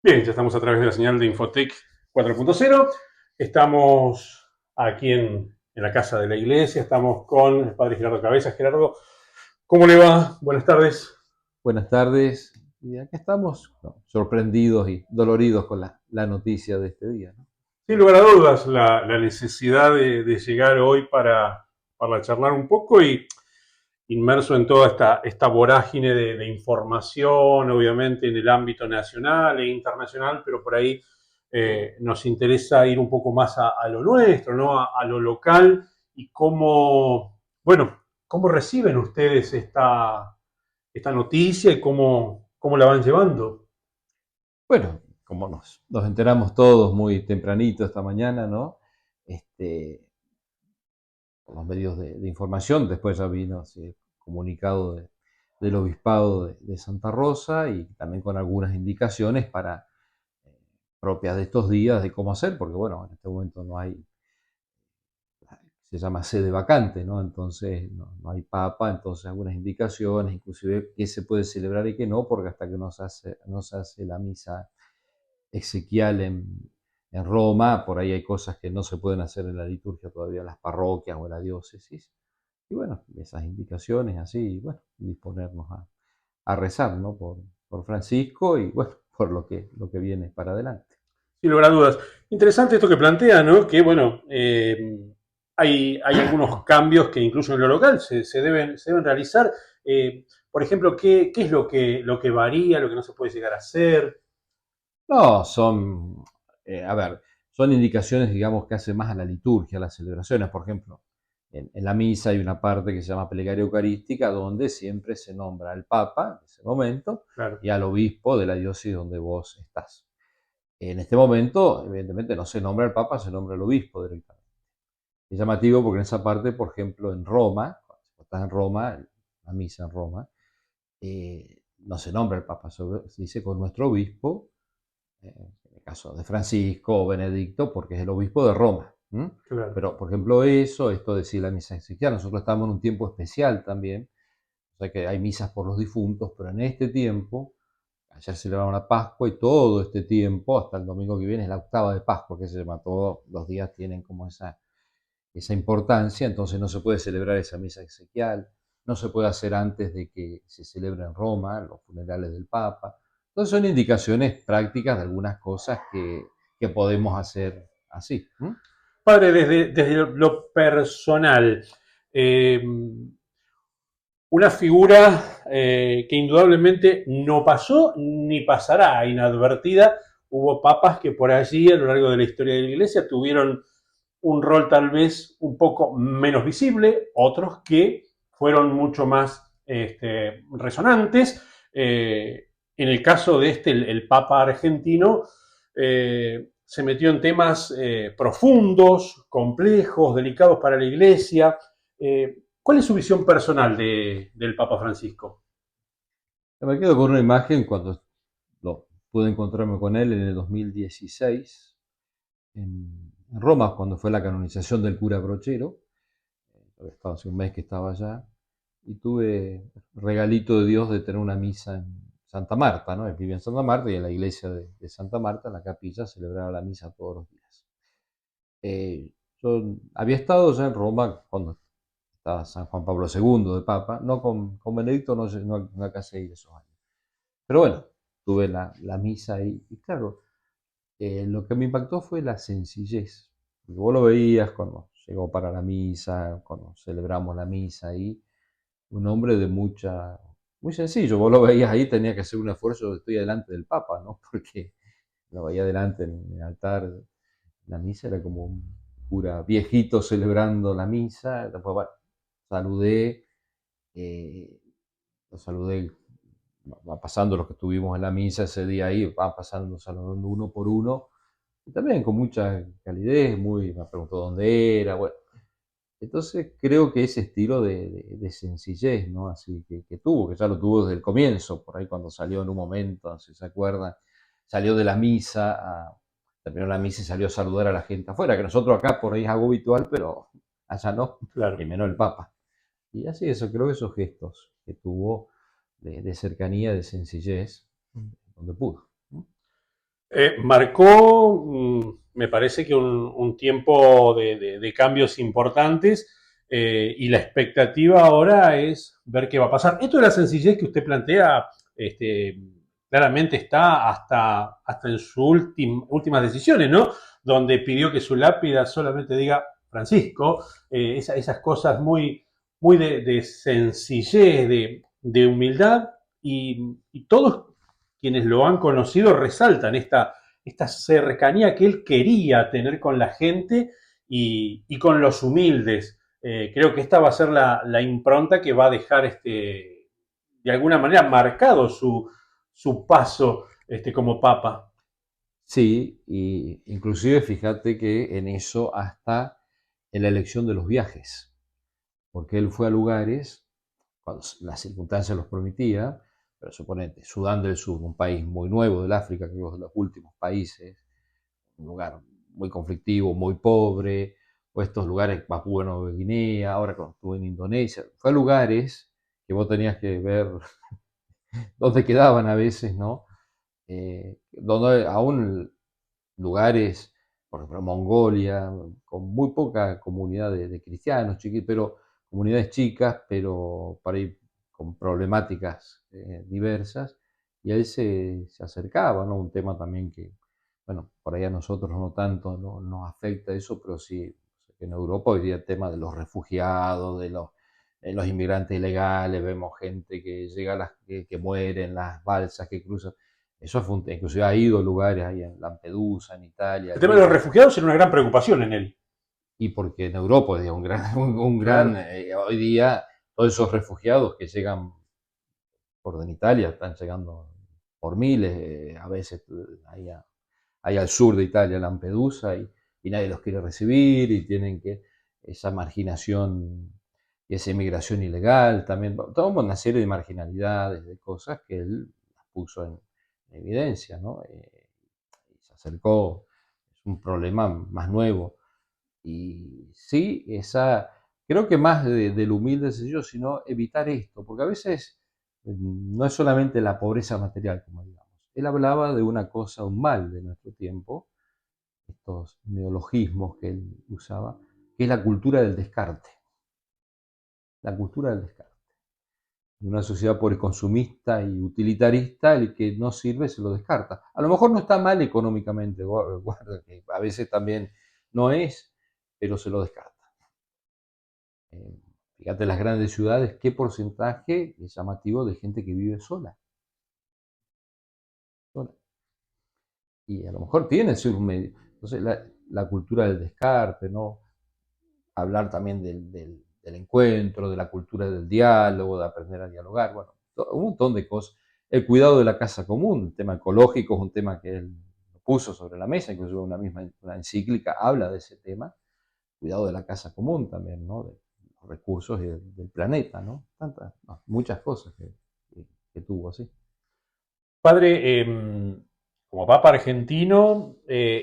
Bien, ya estamos a través de la señal de Infotec 4.0. Estamos aquí en la casa de la iglesia. Estamos con el padre Gerardo Cabezas. Gerardo, ¿cómo le va? Buenas tardes. Buenas tardes. Y acá estamos, no, sorprendidos y doloridos con la noticia de este día, ¿no? Sin lugar a dudas, la necesidad de llegar hoy para charlar un poco y inmerso en toda esta vorágine de información, obviamente en el ámbito nacional e internacional, pero por ahí nos interesa ir un poco más a lo nuestro, ¿no? A lo local y bueno, cómo reciben ustedes esta noticia y cómo la van llevando. Bueno, como nos enteramos todos muy tempranito esta mañana, ¿no? Este, por los medios de información, después ya vino ese comunicado del Obispado de Santa Rosa y también con algunas indicaciones eh, propias de estos días de cómo hacer, porque bueno, en este momento no hay, se llama sede vacante, ¿no? Entonces no hay papa, entonces algunas indicaciones, inclusive qué se puede celebrar y qué no, porque hasta que no se hace la misa exequial en Roma, por ahí hay cosas que no se pueden hacer en la liturgia todavía en las parroquias o en la diócesis. Y bueno, esas indicaciones así, y bueno, disponernos a rezar, ¿no? Por Francisco y bueno, por lo que viene para adelante. Sin lugar a dudas. Interesante esto que plantea, ¿no? Que, bueno, hay algunos cambios que incluso en lo local se deben realizar. Por ejemplo, ¿qué es lo que varía, lo que no se puede llegar a hacer? No, a ver, son indicaciones, digamos, que hace más a la liturgia, a las celebraciones. Por ejemplo, en la misa hay una parte que se llama plegaria eucarística, donde siempre se nombra al Papa, en ese momento, Claro. y al obispo de la diócesis donde vos estás. En este momento, evidentemente, no se nombra al Papa, se nombra al obispo directamente. Es llamativo porque en esa parte, por ejemplo, en Roma, cuando estás en Roma, la misa en Roma, no se nombra al Papa, se dice con nuestro obispo, en el caso de Francisco o Benedicto, porque es el obispo de Roma. ¿M? Claro. Pero, por ejemplo, esto de decir la misa exequial, nosotros estamos en un tiempo especial también, o sea que hay misas por los difuntos, pero en este tiempo, ayer celebraron la Pascua y todo este tiempo, hasta el domingo que viene, es la octava de Pascua, que se llama, todos los días tienen como esa importancia, entonces no se puede celebrar esa misa exequial, no se puede hacer antes de que se celebre en Roma los funerales del Papa. Entonces son indicaciones prácticas de algunas cosas que podemos hacer así. ¿M? Padre, desde lo personal, eh, una figura que indudablemente no pasó ni pasará inadvertida. Hubo papas que por allí a lo largo de la historia de la iglesia tuvieron un rol tal vez un poco menos visible, otros que fueron mucho más resonantes. En el caso de el Papa argentino, se metió en temas profundos, complejos, delicados para la iglesia. ¿Cuál es su visión personal del Papa Francisco? Me quedo con una imagen cuando pude encontrarme con él en el 2016 en Roma, cuando fue la canonización del cura Brochero. Estaba hace un mes que estaba allá y tuve regalito de Dios de tener una misa en Santa Marta, ¿no? Él vivía en Santa Marta y en la iglesia de Santa Marta, en la capilla, celebraba la misa todos los días. Yo había estado ya en Roma cuando estaba San Juan Pablo II de Papa, no con Benedicto, no alcancé a ir esos años. Pero bueno, tuve la misa ahí y claro, lo que me impactó fue la sencillez. Porque vos lo veías cuando llegó para la misa, cuando celebramos la misa ahí, un hombre muy sencillo, vos lo veías ahí, tenía que hacer un esfuerzo, estoy delante del Papa, ¿no? Porque lo veía delante en el altar, la misa era como un cura viejito celebrando la misa, después, bueno, saludé, eh, lo saludé, va pasando los que estuvimos en la misa ese día ahí, van pasando, saludando uno por uno, y también con mucha calidez, me preguntó dónde era, bueno, entonces creo que ese estilo de sencillez, ¿no? Así que tuvo, que ya lo tuvo desde el comienzo, por ahí cuando salió en un momento, si se acuerdan, salió de la misa, terminó la misa y salió a saludar a la gente afuera, que nosotros acá por ahí es algo habitual, pero allá no, y Claro. menos el Papa. Y así eso, creo que esos gestos que tuvo de cercanía, de sencillez, donde pudo. ¿No? Marcó, me parece que un tiempo de cambios importantes y la expectativa ahora es ver qué va a pasar. Esto de la sencillez que usted plantea, este, claramente está hasta en sus últimas decisiones, ¿no? Donde pidió que su lápida solamente diga Francisco, esas cosas muy de sencillez, de humildad, y todos quienes lo han conocido resaltan esta cercanía que él quería tener con la gente y con los humildes. Creo que esta va a ser la impronta que va a dejar de alguna manera marcado su paso como papa. Sí, y inclusive fíjate que en eso hasta en la elección de los viajes, porque él fue a lugares cuando las circunstancias los permitía, pero suponete, Sudán del Sur, un país muy nuevo del África, que es de los últimos países, un lugar muy conflictivo, muy pobre, o estos lugares, Papúa Nueva Guinea, ahora cuando estuve en Indonesia, fue a lugares que vos tenías que ver dónde quedaban a veces, ¿no? Donde aún lugares, por ejemplo, Mongolia, con muy poca comunidad de cristianos, pero comunidades chicas, pero para ir con problemáticas diversas, y a él se acercaba, ¿no? Un tema también que, bueno, por ahí a nosotros no tanto nos afecta eso, pero sí, en Europa hoy día el tema de los refugiados, los inmigrantes ilegales, vemos gente que llega que muere en las balsas que cruzan. Eso fue inclusive ha ido a lugares ahí en Lampedusa, en Italia, El tema de los llega. refugiados era una gran preocupación en él. Y porque en Europa es un gran, un gran Claro. hoy día todos esos refugiados que llegan por en Italia están llegando por miles, a veces ahí al sur de Italia, Lampedusa, y nadie los quiere recibir y tienen que esa marginación y esa inmigración ilegal también, toda una serie de marginalidades, de cosas que él las puso en evidencia, ¿no? Y se acercó, es un problema más nuevo. Y sí, creo que más del humilde sencillo, sino evitar esto, porque a veces no es solamente la pobreza material, como digamos. Él hablaba de una cosa, un mal de nuestro tiempo, estos neologismos que él usaba, que es la cultura del descarte. La cultura del descarte. En una sociedad consumista y utilitarista, el que no sirve se lo descarta. A lo mejor no está mal económicamente, guarda, que a veces también no es, pero se lo descarta. Fíjate las grandes ciudades, qué porcentaje es llamativo de gente que vive sola. Sola. Y a lo mejor tiene sus medios. Entonces, la cultura del descarte, ¿no? Hablar también del encuentro, de la cultura del diálogo, de aprender a dialogar, bueno, un montón de cosas. El cuidado de la casa común, el tema ecológico es un tema que él puso sobre la mesa, incluso una encíclica habla de ese tema, cuidado de la casa común también, ¿no? De los recursos del planeta, ¿no? Tantas, no, muchas cosas que tuvo así. Padre, como Papa argentino,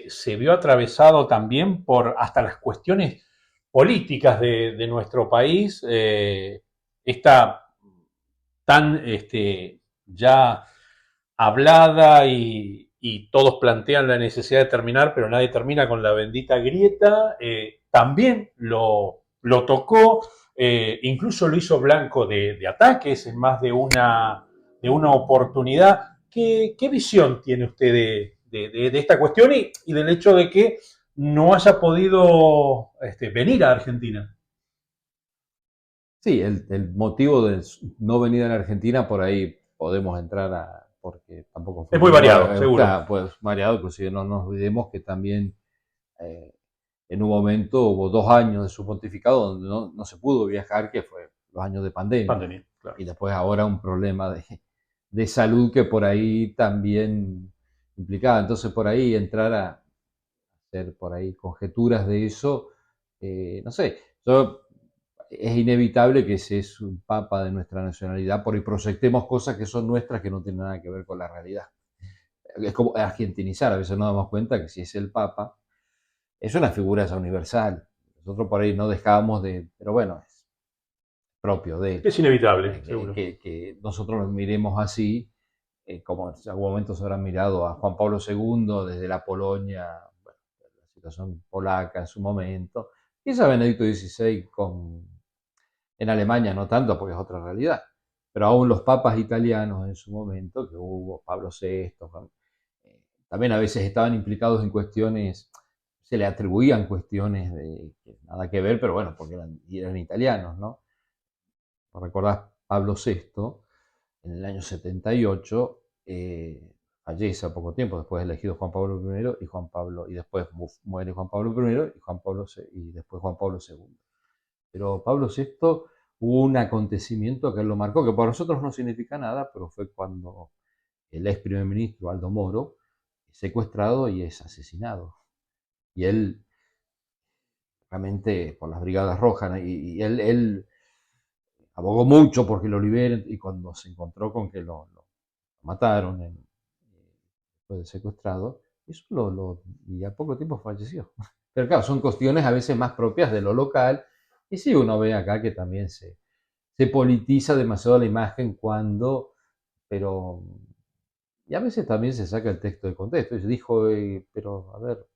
se vio atravesado también por hasta las cuestiones políticas de nuestro país, esta tan ya hablada y todos plantean la necesidad de terminar, pero nadie termina con la bendita grieta, también lo tocó, incluso lo hizo blanco de ataques en más de una oportunidad. ¿Qué visión tiene usted de esta cuestión y del hecho de que no haya podido venir a Argentina? Sí, el motivo de no venir a la Argentina, por ahí podemos entrar porque tampoco fue Es muy muy variado, seguro. claro, pues mareado, inclusive no nos olvidemos que también eh, en un momento hubo 2 años de su pontificado donde no se pudo viajar, que fue los años de pandemia. Pandemia, claro. Y después ahora un problema de salud que por ahí también implicaba. Entonces por ahí entrar a hacer por ahí conjeturas de eso, no sé, es inevitable que si es un papa de nuestra nacionalidad, por ahí proyectemos cosas que son nuestras que no tienen nada que ver con la realidad. Es como argentinizar, a veces nos damos cuenta que si es el papa, es una figura ya universal. Nosotros por ahí no dejábamos pero bueno, es propio de él, Es inevitable, seguro. que nosotros lo miremos así, como en algún momento se habrán mirado a Juan Pablo II desde la Polonia, bueno, la situación polaca en su momento, quizá Benedicto XVI en Alemania no tanto porque es otra realidad, pero aún los papas italianos en su momento, que hubo Pablo VI, también a veces estaban implicados en cuestiones, se le atribuían cuestiones de que nada que ver, pero bueno, porque eran italianos, ¿no? Recordás Pablo VI, en el año 78, fallece a poco tiempo, después elegido Juan Pablo I y después muere Juan Pablo I y después Juan Pablo II. Pero Pablo VI hubo un acontecimiento que él lo marcó, que para nosotros no significa nada, pero fue cuando el ex primer ministro Aldo Moro es secuestrado y es asesinado. Y él, realmente, por las Brigadas Rojas, ¿no? y él abogó mucho porque lo liberen, y cuando se encontró con que lo mataron después de secuestrado, y a poco tiempo falleció. Pero claro, son cuestiones a veces más propias de lo local, y sí uno ve acá que también se politiza demasiado la imagen pero, y a veces también se saca el texto de contexto, y se dijo, pero a ver,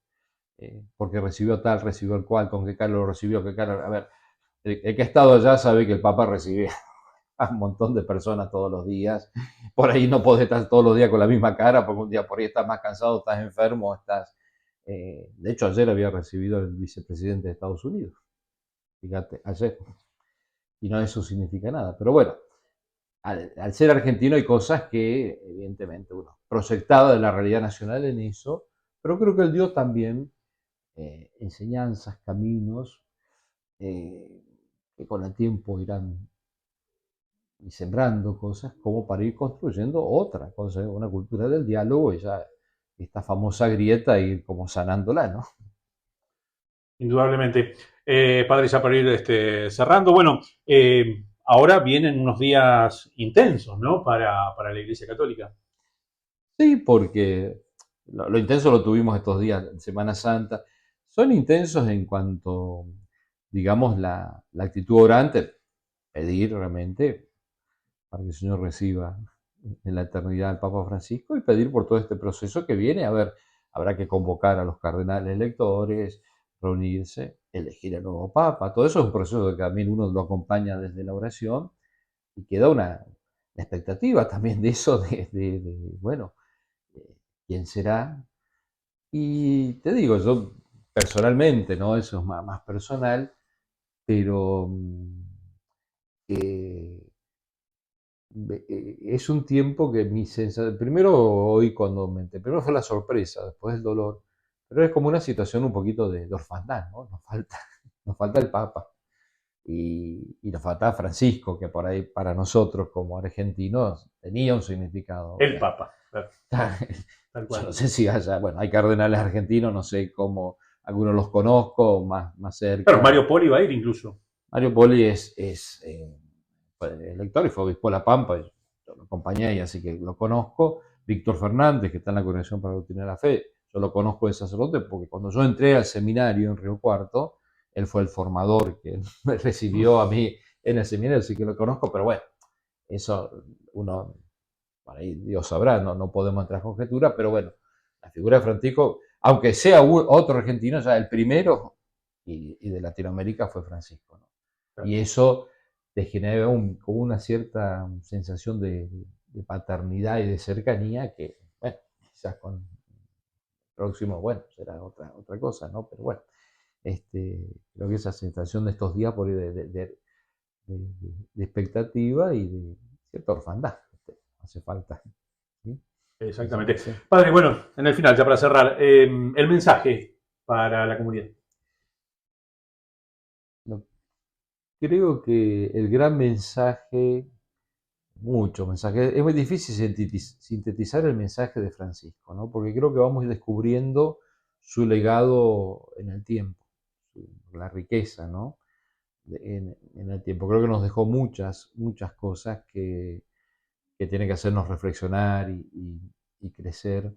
porque recibió tal, recibió el cual, con qué cara lo recibió, qué cara, a ver, el que ha estado allá sabe que el Papa recibe a un montón de personas todos los días. Por ahí no podés estar todos los días con la misma cara, porque un día por ahí estás más cansado, estás enfermo, estás... de hecho, ayer había recibido el vicepresidente de Estados Unidos. Fíjate, ayer. Y no eso significa nada. Pero bueno, al ser argentino hay cosas que, evidentemente, uno proyectaba de la realidad nacional en eso, pero creo que él dio también enseñanzas, caminos, eh, que con el tiempo irán y sembrando cosas como para ir construyendo otra cosa, una cultura del diálogo y ya esta famosa grieta ir como sanándola, ¿no? Indudablemente. Padre, ya para ir cerrando, bueno, ahora vienen unos días intensos, ¿no? Para la Iglesia Católica. Sí, porque lo intenso lo tuvimos estos días, en Semana Santa. Son intensos en cuanto, digamos, la actitud orante, pedir realmente para que el Señor reciba en la eternidad al Papa Francisco y pedir por todo este proceso que viene. A ver, habrá que convocar a los cardenales electores, reunirse, elegir al nuevo Papa. Todo eso es un proceso que también uno lo acompaña desde la oración y queda una expectativa también de eso, bueno, ¿quién será? Y te digo, yo personalmente, ¿no? Eso es más personal, pero eh, es un tiempo que mi sensación, primero hoy cuando primero fue la sorpresa, después el dolor, pero es como una situación un poquito de orfandad, ¿no? Nos falta el Papa y nos falta Francisco, que por ahí para nosotros como argentinos tenía un significado. El Papa, tal Yo no cual. sé si haya, bueno, hay cardenales argentinos, no sé cómo, algunos los conozco más Claro, cerca. Mario Poli va a ir incluso. Mario Poli fue elector y fue obispo de La Pampa, yo lo acompañé y así que lo conozco. Víctor Fernández, que está en la Congregación para la Doctrina de la Fe, yo lo conozco de sacerdote porque cuando yo entré al seminario en Río Cuarto, él fue el formador que me recibió a mí en el seminario, así que lo conozco, pero bueno, eso uno, por ahí Dios sabrá, no podemos entrar en conjetura, pero bueno, la figura de Francisco, aunque sea otro argentino, ya el primero y de Latinoamérica fue Francisco, ¿no? Claro. Y eso te genera como una cierta sensación de paternidad y de cercanía que, bueno, quizás con el próximo, bueno, será otra cosa, ¿no? Pero bueno, creo que esa sensación de estos días por ahí de expectativa y de cierta orfandad, hace falta, ¿sí? Eso Exactamente. pensé. Padre, bueno, en el final, ya para cerrar, el mensaje para la comunidad. No, creo que el gran mensaje, mucho mensaje, es muy difícil sintetizar el mensaje de Francisco, ¿no? Porque creo que vamos a ir descubriendo su legado en el tiempo, la riqueza, ¿no? En el tiempo. Creo que nos dejó muchas cosas que tienen que hacernos reflexionar y crecer.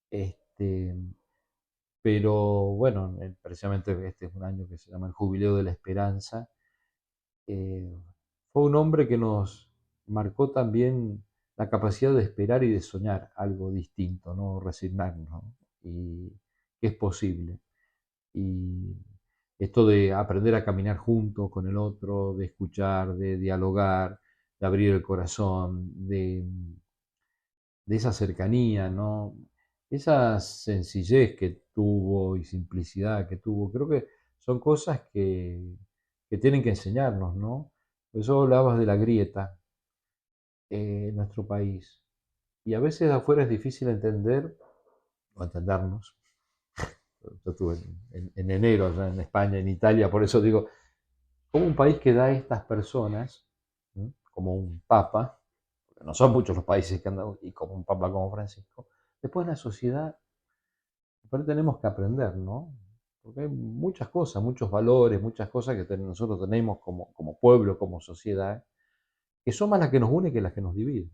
Este, pero bueno, precisamente este es un año que se llama el Jubileo de la Esperanza. Fue un hombre que nos marcó también la capacidad de esperar y de soñar algo distinto, no resignarnos, ¿no? Y que es posible. Y esto de aprender a caminar juntos con el otro, de escuchar, de dialogar, de abrir el corazón, de esa cercanía, ¿no? Esa sencillez que tuvo y simplicidad que tuvo, creo que son cosas que tienen que enseñarnos, ¿no? Por eso hablabas de la grieta en nuestro país. Y a veces de afuera es difícil entender o entendernos. Yo estuve en enero allá en España, en Italia, por eso digo, como un país que da a estas personas, ¿sí? Como un papa, porque no son muchos los países que han dado, y como un papa como Francisco, después la sociedad, pero tenemos que aprender, ¿no? Porque hay muchas cosas, muchos valores, muchas cosas que nosotros tenemos como pueblo, como sociedad, que son más las que nos unen que las que nos dividen.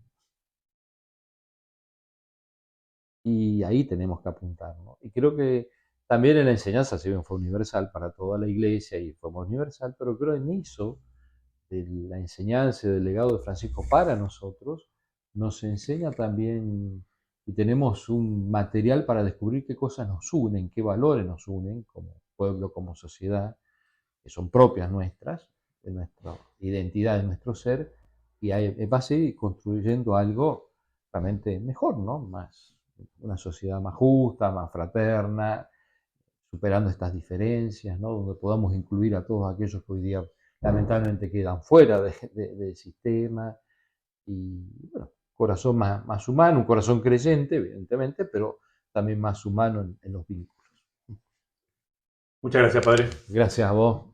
Y ahí tenemos que apuntar, ¿no? Y creo que también en la enseñanza, si bien fue universal para toda la iglesia y fue universal, pero creo en eso, de la enseñanza y del legado de Francisco para nosotros, nos enseña también y tenemos un material para descubrir qué cosas nos unen, qué valores nos unen como pueblo, como sociedad, que son propias nuestras, de nuestra identidad, de nuestro ser, y ahí va a seguir construyendo algo realmente mejor, ¿no? Más, una sociedad más justa, más fraterna, superando estas diferencias, ¿no? Donde podamos incluir a todos aquellos que hoy día lamentablemente quedan fuera del sistema, y bueno, corazón más humano, un corazón creyente, evidentemente, pero también más humano en los vínculos. Muchas gracias, padre. Gracias a vos.